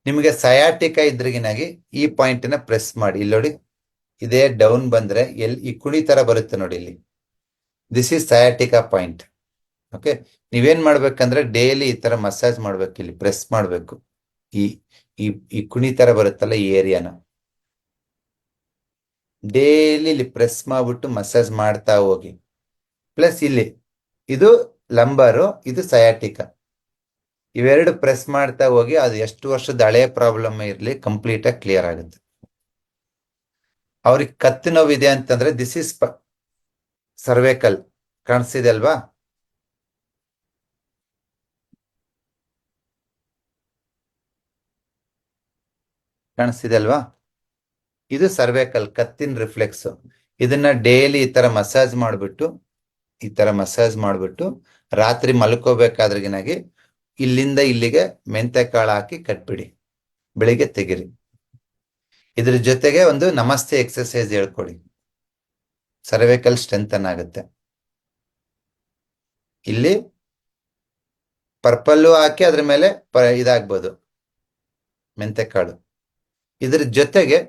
ನಿಮಗೆ ಸಯಾಟಿಕ ಇದ್ರಿಗಿನಾಗಿ ಈ ಪಾಯಿಂಟ್ ನ ಪ್ರೆಸ್ ಮಾಡಿ. ಇಲ್ಲಿ ನೋಡಿ, ಇದೇ ಡೌನ್ ಬಂದ್ರೆ ಈ ಕುಣಿ ತರ ಬರುತ್ತೆ ನೋಡಿ ಇಲ್ಲಿ. This is sciatica point. Okay, ನೀವೇನ್ ಮಾಡ್ಬೇಕಂದ್ರೆ ಡೈಲಿ ಈ ತರ ಮಸಾಜ್ ಮಾಡ್ಬೇಕು, ಇಲ್ಲಿ ಪ್ರೆಸ್ ಮಾಡ್ಬೇಕು. ಈ ಈ ಕುಣಿ ತರ ಬರುತ್ತಲ್ಲ ಈ ಏರಿಯಾನ ಡೈಲಿ ಇಲ್ಲಿ ಪ್ರೆಸ್ ಮಾಡ್ಬಿಟ್ಟು ಮಸಾಜ್ ಮಾಡ್ತಾ ಹೋಗಿ. ಪ್ಲಸ್ ಇಲ್ಲಿ ಇದು ಲಂಬಾರು, ಇದು ಸಯಾಟಿಕ. ಇವೆರಡು ಪ್ರೆಸ್ ಮಾಡ್ತಾ ಹೋಗಿ, ಅದು ಎಷ್ಟು ವರ್ಷದ ಹಳೆಯ ಪ್ರಾಬ್ಲಮ್ ಇರಲಿ ಕಂಪ್ಲೀಟ್ ಆಗಿ ಕ್ಲಿಯರ್ ಆಗುತ್ತೆ. ಅವ್ರಿಗೆ ಕತ್ತು ನೋವಿದೆ ಅಂತಂದ್ರೆ ದಿಸ್ ಇಸ್ ಸರ್ವೇಕಲ್. ಕಾಣಿಸ್ತಿದೆ ಅಲ್ವಾ? ಕಾಣಿಸ್ತಿದೆ ಅಲ್ವಾ? ಇದು ಸರ್ವೇಕಲ್, ಕತ್ತಿನ ರಿಫ್ಲೆಕ್ಸ್. ಇದನ್ನ ಡೈಲಿ ಈ ತರ ಮಸಾಜ್ ಮಾಡ್ಬಿಟ್ಟು ರಾತ್ರಿ ಮಲ್ಕೋಬೇಕಾದ್ರಿಗಿನಾಗಿ ಇಲ್ಲಿಂದ ಇಲ್ಲಿಗೆ ಮೆಂತೆ ಕಾಳು ಹಾಕಿ ಕಟ್ಬಿಡಿ, ಬೆಳಿಗ್ಗೆ ತೆಗಿರಿ. ಇದ್ರ ಜೊತೆಗೆ ಒಂದು ನಮಸ್ತೆ ಎಕ್ಸರ್ಸೈಸ್ ಹೇಳ್ಕೊಡಿ, ಸರ್ವೇಕಲ್ ಸ್ಟ್ರೆಂಥನ್ ಆಗುತ್ತೆ. ಇಲ್ಲಿ ಪರ್ಪಲ್ಲು ಹಾಕಿ ಅದ್ರ ಮೇಲೆ ಇದಾಗ್ಬೋದು ಮೆಂತೆಕಾಳು. ಇದ್ರ ಜೊತೆಗೆ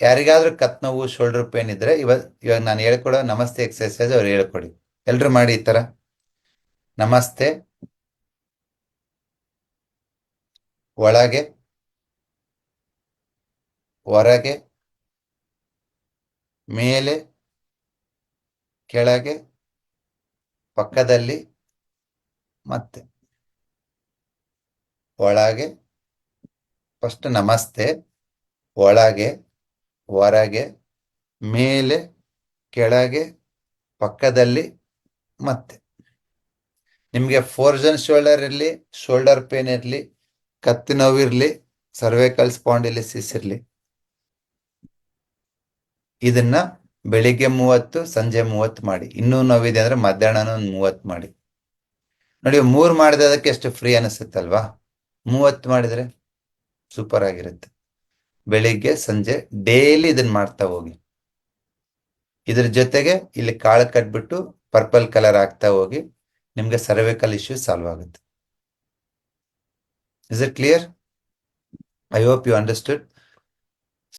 ಯಾರಿಗಾದ್ರೂ ಕತ್ ನೋವು, ಶೋಲ್ಡರ್ ಪೇನ್ ಇದ್ರೆ ಇವಾಗ ನಾನು ಹೇಳ್ಕೊಡೋ ನಮಸ್ತೆ ಎಕ್ಸರ್ಸೈಸ್ ಅವ್ರು ಹೇಳ್ಕೊಡಿ. ಎಲ್ರು ಮಾಡಿ ಈ ತರ ನಮಸ್ತೆ. ಒಳಗೆ, ಹೊರಗೆ, ಮೇಲೆ, ಕೆಳಗೆ, ಪಕ್ಕದಲ್ಲಿ, ಮತ್ತೆ ಒಳಗೆ. ಫಸ್ಟ್ ನಮಸ್ತೆ, ಒಳಗೆ, ಹೊರಗೆ, ಮೇಲೆ, ಕೆಳಗೆ, ಪಕ್ಕದಲ್ಲಿ, ಮತ್ತೆ. ನಿಮಗೆ ಫೋರ್ಜನ್ ಶೋಲ್ಡರ್ ಇರಲಿ, ಶೋಲ್ಡರ್ ಪೇನ್ ಇರಲಿ, ಕತ್ತಿ ನೋವಿರ್ಲಿ, ಸರ್ವೈಕಲ್ ಸ್ಪಾಂಡಿಲಿಸಿಸ್ ಇರಲಿ, ಇದನ್ನ ಬೆಳಿಗ್ಗೆ 30, ಸಂಜೆ 30 ಮಾಡಿ. ಇನ್ನೂ ನೋವಿದೆ ಅಂದ್ರೆ ಮಧ್ಯಾಹ್ನ 30 ಮಾಡಿ. ನೋಡಿ, 3 ಮಾಡಿದಕ್ಕೆ ಎಷ್ಟು ಫ್ರೀ ಅನಿಸುತ್ತಲ್ವಾ? 30 ಮಾಡಿದ್ರೆ ಸೂಪರ್ ಆಗಿರುತ್ತೆ. ಬೆಳಿಗ್ಗೆ ಸಂಜೆ ಡೈಲಿ ಇದನ್ನ ಮಾಡ್ತಾ ಹೋಗಿ. ಇದ್ರ ಜೊತೆಗೆ ಇಲ್ಲಿ ಕಾಳು ಕಟ್ಬಿಟ್ಟು ಪರ್ಪಲ್ ಕಲರ್ ಹಾಕ್ತಾ ಹೋಗಿ, ನಿಮ್ಗೆ ಸರ್ವೈಕಲ್ ಇಶ್ಯೂ ಸಾಲ್ವ್ ಆಗುತ್ತೆ. Is it clear? I hope you understood.